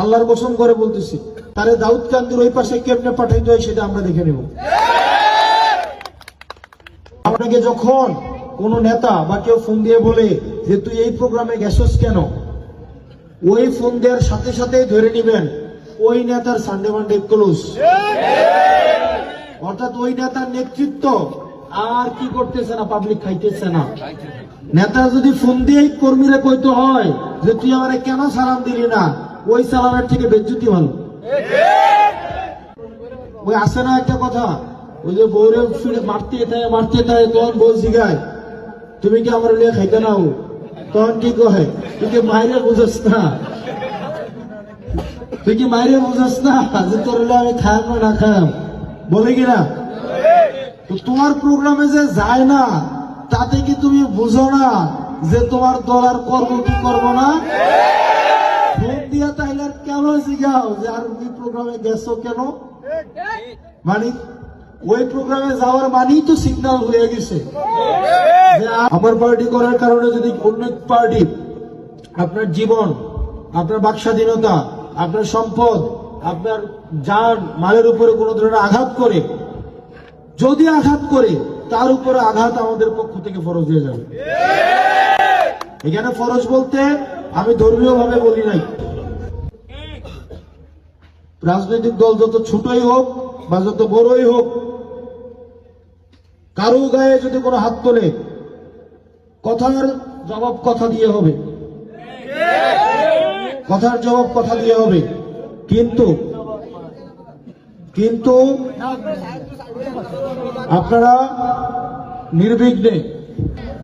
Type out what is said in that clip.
আল্লাহর কসম করে বলতেছি, তারে দাউদ কান্দির ওই পাশে কেমনে পাঠাইতে হয় সেটা আমরা দেখে নেব। আপনাকে যখন কোন নেতা বা কেউ ফোন দিয়ে বলে যে তুই এই প্রোগ্রামে গেছস কেন, ওই ফোন দেওয়ার সাথে সাথে ধরে নিবেন ওই নেতার সানডে মানডে ক্লোজ। অর্থাৎ ওই নেতার নেতৃত্ব আর কি করতেছে না, পাবলিক খাইতেছে না। নেতা যদি ফোন দিয়ে কর্মীরা কইতে হয় যে তুই আমারে কেন সালাম দিলি না, ওই সালামের থেকে বেজ্জতি ভালো। ওই আসে না একটা কথা, ওই যে বউরে ফিরে মারতে থাকে তখন বউ জিগায় তুমি কি আমার লিয়ে খাইতে নাও, তখন কি কহে তুই কি মাইরে বুঝাস না, তুই কি মাইরে বুঝাস না যে তোর আমি খায়াম না খায়াম, বলে কিনা? তো তোমার প্রোগ্রামে যে যায় না তাতে কি তুমি বুঝো না যে তোমার দল আর করবো কি করবো না? ফোন দিয়া তাইলে আর কেন জিগাও যে আর ওই প্রোগ্রামে গেছো কেন? মানে ওই প্রোগ্রামে যাওয়ার মানেই তো সিগন্যাল হয়ে গেছে যে আমার পার্টি করার কারণে যদি অন্য পার্টি আপনার জীবন, আপনার বাক স্বাধীনতা, আপনার সম্পদ, আপনার যান মালের উপরে কোন ধরনের আঘাত করে, যদি আঘাত করে তার উপরে আঘাত আমাদের পক্ষ থেকে ফরজ হয়ে যাবে। এখানে ফরজ বলতে আমি ধর্মীয় ভাবে বলি নাই। রাজনৈতিক দল যত ছোটই হোক বা যত বড়ই হোক, কারো গায়ে যদি কোনো হাত তোলে কথার জবাব কথা দিয়ে হবে, কথার জবাব কথা দিয়ে হবে। কিন্তু কিন্তু আপনারা নির্বিঘ্নে